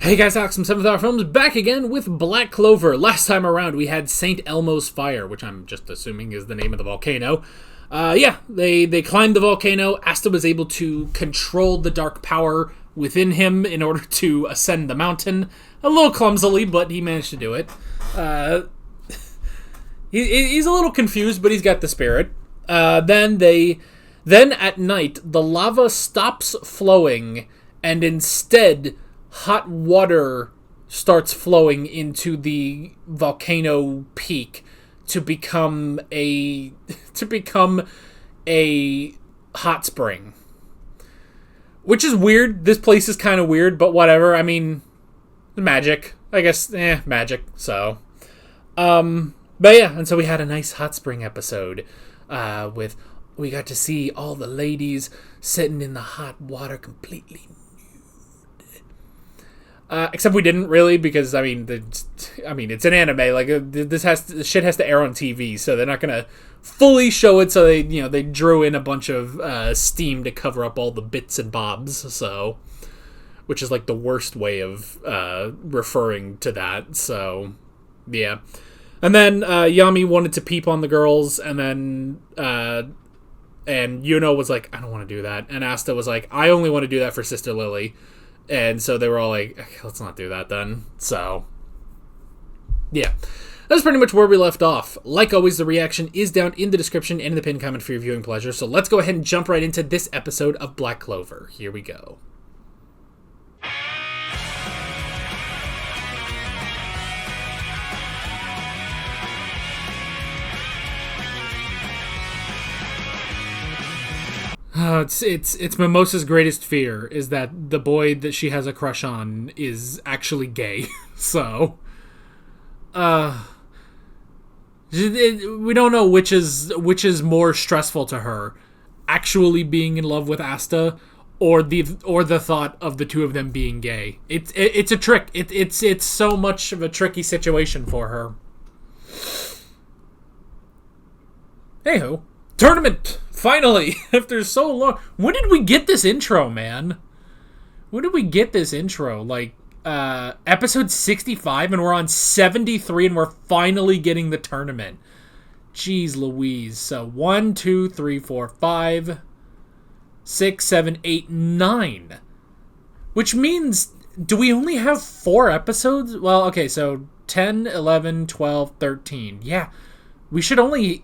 Hey guys, Alex from 7th Hour Films back again with Black Clover. Last time around we had St. Elmo's Fire, which I'm just assuming is the name of the volcano. They climbed the volcano. Asta was able to control the dark power within him in order to ascend the mountain. A little clumsily, but he managed to do it. He's a little confused, but he's got the spirit. Then at night, the lava stops flowing, and instead hot water starts flowing into the volcano peak to become a hot spring. Which is weird. This place is kind of weird, but whatever. I mean, magic. I guess, magic. So, but yeah, and so we had a nice hot spring episode we got to see all the ladies sitting in the hot water completely nude. Except we didn't really, because it's an anime. Like this shit has to air on TV, so they're not gonna fully show it. So they drew in a bunch of steam to cover up all the bits and bobs. So, which is like the worst way of referring to that. So, yeah. And then Yami wanted to peep on the girls, and then and Yuno was like, I don't want to do that. And Asta was like, I only want to do that for Sister Lily. And so they were all like, okay, let's not do that then. So, yeah. That's pretty much where we left off. Like always, the reaction is down in the description and in the pinned comment for your viewing pleasure. So let's go ahead and jump right into this episode of Black Clover. Here we go. It's Mimosa's greatest fear is that the boy that she has a crush on is actually gay. So, we don't know which is more stressful to her, actually being in love with Asta, or the thought of the two of them being gay. It's a trick. It's so much of a tricky situation for her. Hey-ho. Tournament! Finally! After so long. When did we get this intro, man? When did we get this intro? Like, episode 65, and we're on 73, and we're finally getting the tournament. Jeez Louise. So, 1, 2, 3, 4, 5, 6, 7, 8, 9. Which means, do we only have 4 episodes? Well, okay, so 10, 11, 12, 13. Yeah, we should only...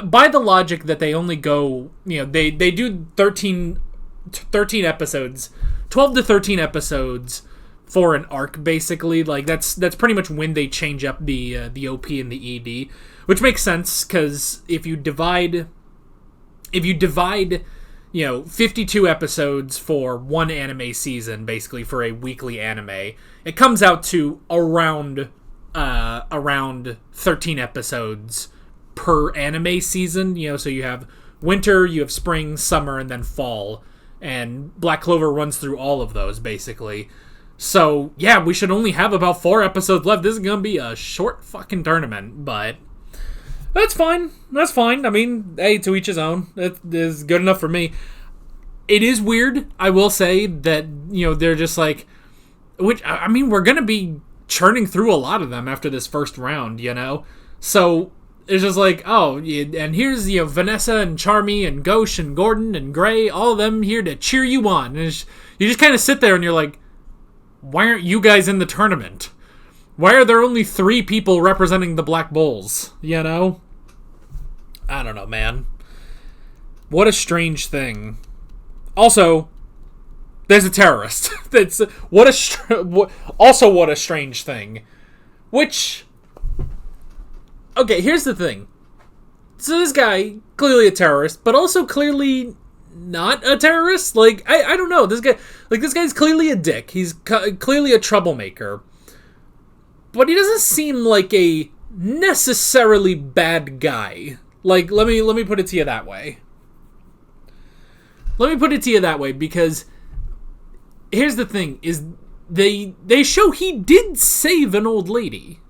By the logic that they only go, they do 13 episodes, 12 to 13 episodes for an arc, basically. Like, that's pretty much when they change up the OP and the ED, which makes sense, because if you divide 52 episodes for one anime season, basically for a weekly anime, it comes out to around 13 episodes per anime season, so you have winter, you have spring, summer, and then fall, and Black Clover runs through all of those, basically. So, yeah, we should only have about 4 episodes left. This is gonna be a short fucking tournament, but that's fine. I mean, hey, to each his own. It is good enough for me. It is weird, I will say, that, they're just like, we're gonna be churning through a lot of them after this first round, so it's just like, oh, and here's, Vanessa and Charmy and Ghosh and Gordon and Gray, all of them here to cheer you on. And you just kind of sit there and you're like, why aren't you guys in the tournament? Why are there only 3 people representing the Black Bulls? I don't know, man. What a strange thing. Also, there's a terrorist. What a strange thing. Which... Okay, here's the thing. So this guy, clearly a terrorist, but also clearly not a terrorist? Like, I don't know. This guy's clearly a dick. He's clearly a troublemaker. But he doesn't seem like a necessarily bad guy. Like, let me put it to you that way. Because here's the thing, is they show he did save an old lady,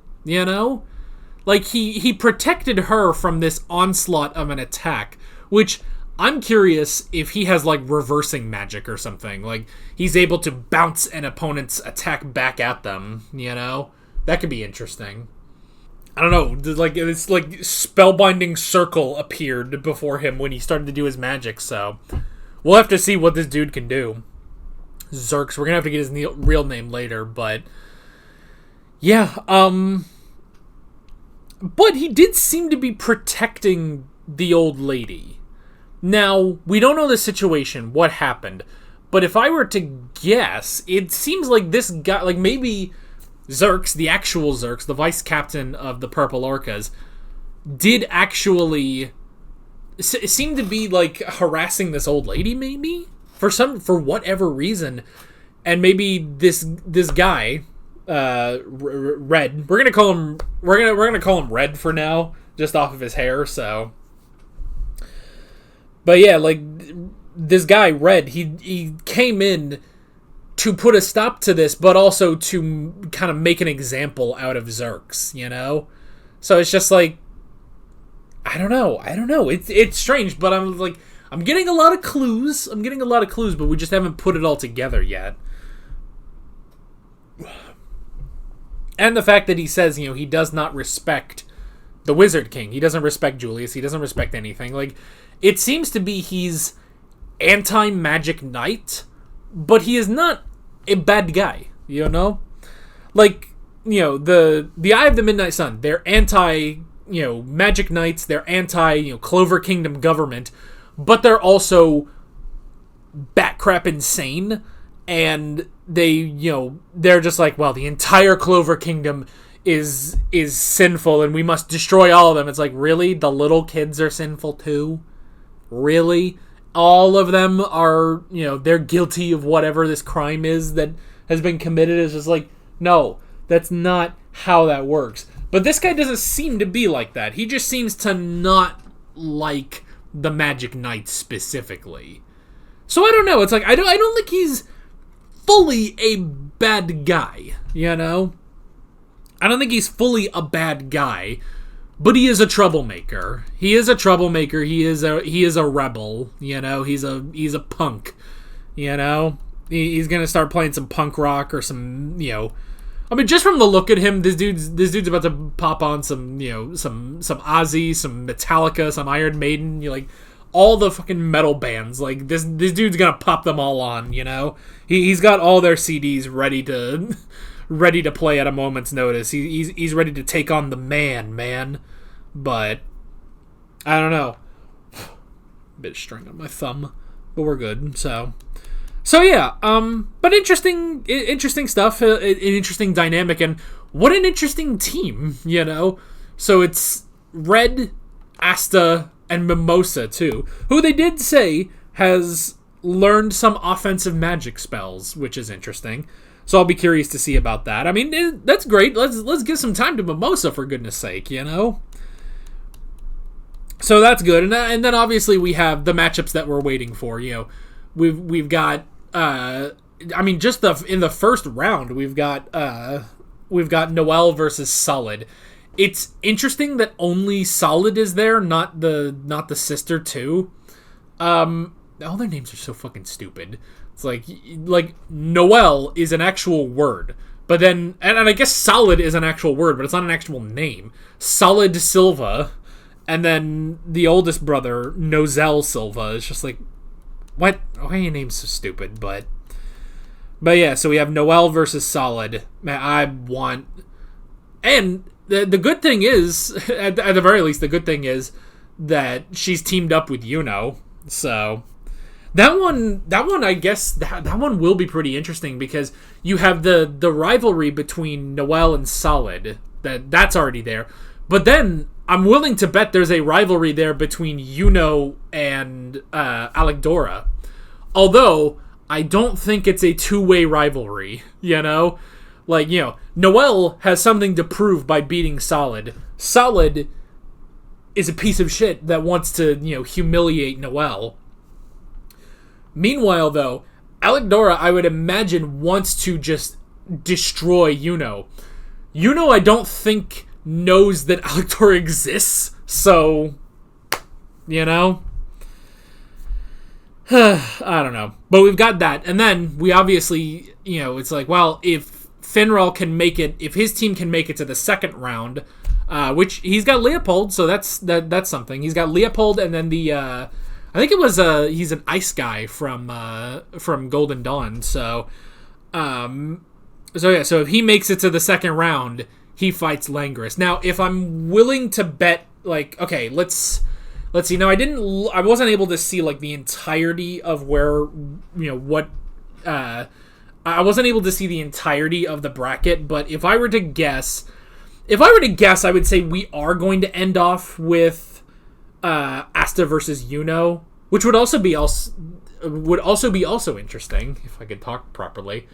Like, he protected her from this onslaught of an attack, which I'm curious if he has, like, reversing magic or something. Like, he's able to bounce an opponent's attack back at them, you know? That could be interesting. I don't know, like, it's like spellbinding circle appeared before him when he started to do his magic, so we'll have to see what this dude can do. Zerks, we're gonna have to get his real name later, but yeah, but he did seem to be protecting the old lady. Now, we don't know the situation, what happened, but if I were to guess, it seems like this guy, like maybe Zerks, the actual Zerks, the vice captain of the Purple Orcas, did actually seem to be, like, harassing this old lady, maybe? For whatever reason. And maybe this guy, Red, we're gonna call him Red for now, just off of his hair, so. But yeah, like, this guy, Red, he came in to put a stop to this, but also to kind of make an example out of Zerks, you know? So it's just like, I don't know. It's strange, but I'm getting a lot of clues. But we just haven't put it all together yet. And the fact that he says, you know, he does not respect the Wizard King. He doesn't respect Julius. He doesn't respect anything. Like, it seems to be he's anti-Magic Knight, but he is not a bad guy, you know? Like, you know, the Eye of the Midnight Sun, they're anti, you know, Magic Knights, they're anti, you know, Clover Kingdom government, but they're also batcrap insane, and they, you know, they're just like, well, the entire Clover Kingdom is sinful, and we must destroy all of them. It's like, really? The little kids are sinful too? Really? All of them are, you know, they're guilty of whatever this crime is that has been committed. It's just like, no, that's not how that works. But this guy doesn't seem to be like that. He just seems to not like the Magic Knights specifically. So I don't know. It's like, I don't think he's fully a bad guy, you know? I don't think he's fully a bad guy. But he is a troublemaker. He is a rebel, you know. He's a punk, you know. He's gonna start playing some punk rock or some, you know. I mean, just from the look at him, this dude's about to pop on some, you know, some Ozzy, some Metallica, some Iron Maiden, you know, like all the fucking metal bands. Like this dude's gonna pop them all on, you know. He's got all their CDs ready to play at a moment's notice. He's ready to take on the man. But I don't know. Bit of string on my thumb, but we're good. So yeah. But interesting stuff. An interesting dynamic, and what an interesting team, you know. So it's Red, Asta, and Mimosa too, who they did say has learned some offensive magic spells, which is interesting. So I'll be curious to see about that. I mean, that's great. Let's give some time to Mimosa, for goodness sake, you know. So that's good, and then obviously we have the matchups that we're waiting for. You know, we've got I mean, just in the first round we've got Noelle versus Solid. It's interesting that only Solid is there, not the sister too. All their names are so fucking stupid. It's like Noelle is an actual word, but then and I guess Solid is an actual word, but it's not an actual name. Solid Silva. And then the oldest brother, Nozel Silva, is just like, what? Why are your names so stupid? But yeah, so we have Noelle versus Solid. Man, and the good thing is, at the very least, the good thing is that she's teamed up with Yuno. So that one, I guess that one will be pretty interesting because you have the rivalry between Noelle and Solid. That's already there. But then I'm willing to bet there's a rivalry there between Yuno and Alexdora. Although, I don't think it's a two-way rivalry, you know? Like, you know, Noelle has something to prove by beating Solid. Solid is a piece of shit that wants to, you know, humiliate Noelle. Meanwhile, though, Alexdora, I would imagine, wants to just destroy Yuno. Yuno, I don't think knows that Alexdora exists, so, you know. I don't know. But we've got that. And then we obviously, it's like, well, if Finral can make it, if his team can make it to the second round, which he's got Leopold, so that's something. He's got Leopold, and then I think it was he's an ice guy from Golden Dawn. So if he makes it to the second round, he fights Langris. Now, if I'm willing to bet, like, okay, let's see. Now, I wasn't able to see like the entirety of where, what. I wasn't able to see the entirety of the bracket, but if I were to guess, I would say we are going to end off with Asta versus Yuno, which would also be interesting if I could talk properly.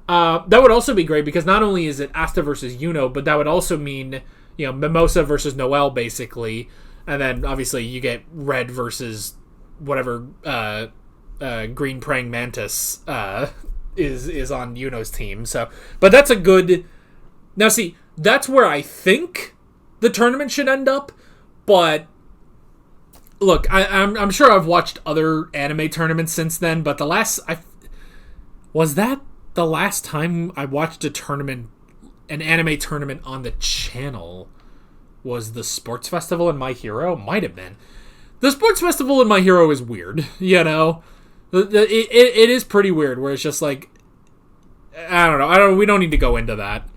That would also be great because not only is it Asta versus Yuno, but that would also mean Mimosa versus Noelle basically, and then obviously you get Red versus whatever Green Praying Mantis is on Yuno's team. So, but that's a good. Now, see, that's where I think the tournament should end up. But look, I'm sure I've watched other anime tournaments since then. But was that the last time I watched an anime tournament on the channel? Was the Sports Festival in My Hero? Might have been. The Sports Festival in My Hero is weird, It is pretty weird, where it's just like, I don't know. We don't need to go into that.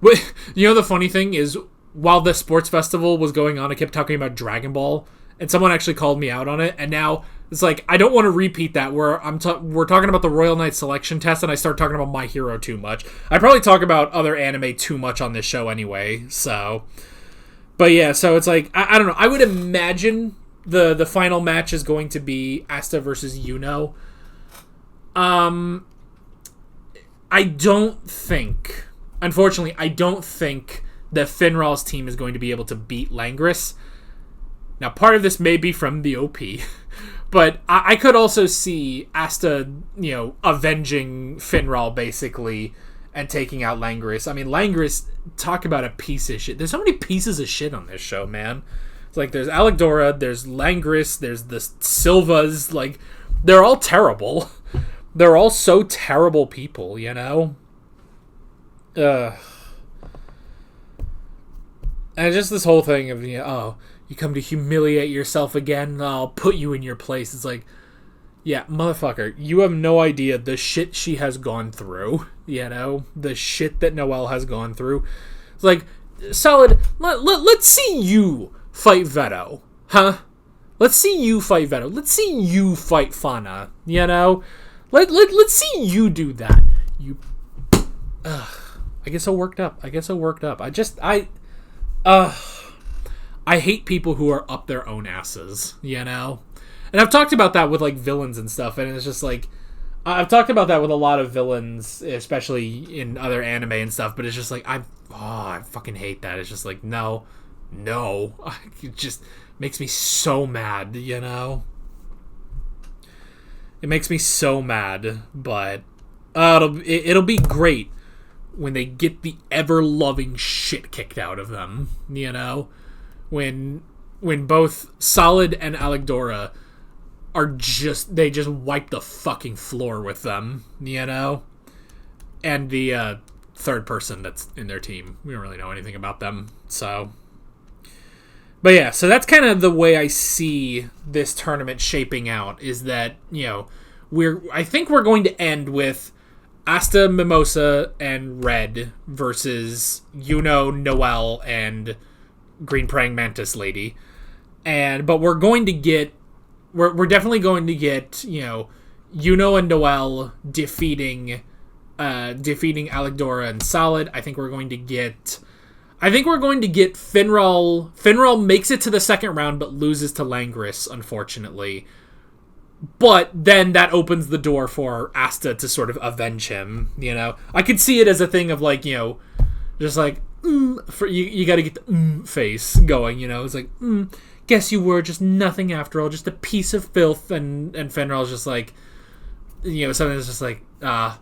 But, the funny thing is, while the Sports Festival was going on, I kept talking about Dragon Ball, and someone actually called me out on it, and now it's like, I don't want to repeat that, where we're talking about the Royal Knight selection test, and I start talking about My Hero too much. I probably talk about other anime too much on this show anyway, so. But yeah, so it's like, I don't know. I would imagine the final match is going to be Asta versus Yuno. Unfortunately, I don't think that Finral's team is going to be able to beat Langris. Now, part of this may be from the OP, but I could also see Asta, avenging Finral basically and taking out Langris. I mean, Langris, talk about a piece of shit. There's so many pieces of shit on this show, man. It's like, there's Alexdora, there's Langris, there's the Silvas. Like, they're all terrible. They're all so terrible people, And just this whole thing of, you come to humiliate yourself again, I'll put you in your place. It's like, yeah, motherfucker, you have no idea the shit she has gone through, the shit that Noelle has gone through. It's like, Solid, let's see you fight Veto, huh? Let's see you fight Veto. Let's see you fight Fauna, Let's see you do that. I get so worked up. I hate people who are up their own asses, And I've talked about that with, like, villains and stuff, and it's just, like, I've talked about that with a lot of villains, especially in other anime and stuff, but it's just, like, I fucking hate that. It's just, like, no. It just makes me so mad, It makes me so mad, but it'll be great when they get the ever-loving shit kicked out of them, When both Solid and Alexdora they just wipe the fucking floor with them, And the third person that's in their team, we don't really know anything about them, so. But yeah, so that's kind of the way I see this tournament shaping out, is that, I think we're going to end with Asta, Mimosa, and Red versus Yuno, Noelle, and Green Praying Mantis Lady. But we're going to get, we're definitely going to get, Yuno and Noelle defeating Alexdora and Solid. I think we're going to get Finral. Finral makes it to the second round, but loses to Langris, unfortunately. But then that opens the door for Asta to sort of avenge him, I could see it as a thing of, like, just like, you gotta get the face going, It's like, guess you were just nothing after all, just a piece of filth, and Finral's just like, something that's just like, I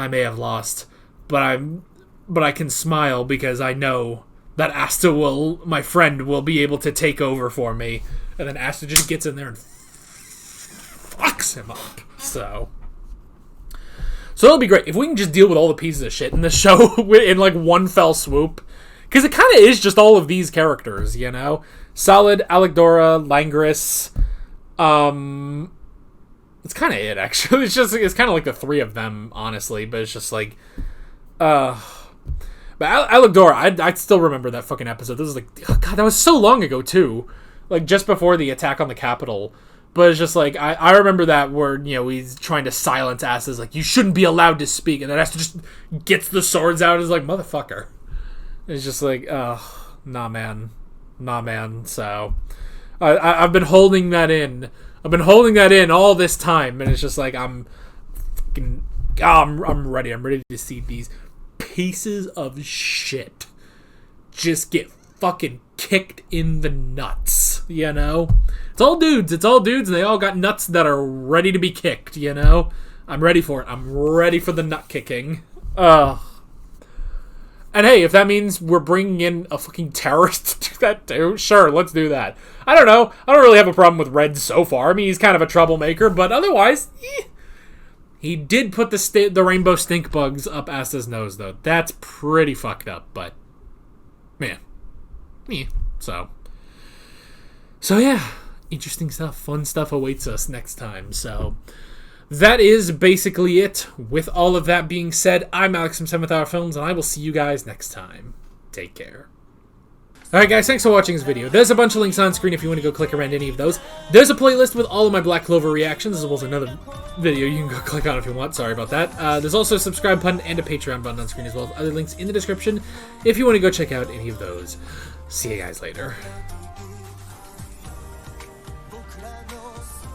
may have lost, but I can smile because I know that Asta my friend will be able to take over for me. And then Asta just gets in there and fucks him up. So it'll be great if we can just deal with all the pieces of shit in the show in like one fell swoop. Because it kind of is just all of these characters, you know? Solid, Allegdora, Langris. It's kind of it, actually. It's kind of like the three of them, honestly. But it's just like, but Allegdora, I still remember that fucking episode. This was like, oh God, that was so long ago too. Like just before the attack on the Capitol. But it's just like, I remember that where, you know, he's trying to silence asses, like, you shouldn't be allowed to speak. And then Aster just gets the swords out and is like, motherfucker. It's just like, nah, man. So, I've been holding that in. I've been holding that in all this time, and it's just like, I'm ready. I'm ready to see these pieces of shit just get fucking kicked in the nuts, you know? It's all dudes, and they all got nuts that are ready to be kicked, you know? I'm ready for it. I'm ready for the nut kicking. And hey, if that means we're bringing in a fucking terrorist to do that too, sure, let's do that. I don't know. I don't really have a problem with Red so far. I mean, he's kind of a troublemaker, but otherwise, he did put the rainbow stink bugs up Asta's nose, though. That's pretty fucked up, but man. So yeah, interesting stuff. Fun stuff awaits us next time, so that is basically it. With all of that being said, I'm Alex from 7th Hour Films, and I will see you guys next time. Take care. Alright guys, thanks for watching this video. There's a bunch of links on screen if you want to go click around any of those. There's a playlist with all of my Black Clover reactions, as well as another video you can go click on if you want. Sorry about that. There's also a subscribe button and a Patreon button on screen, as well as other links in the description if you want to go check out any of those. See you guys later.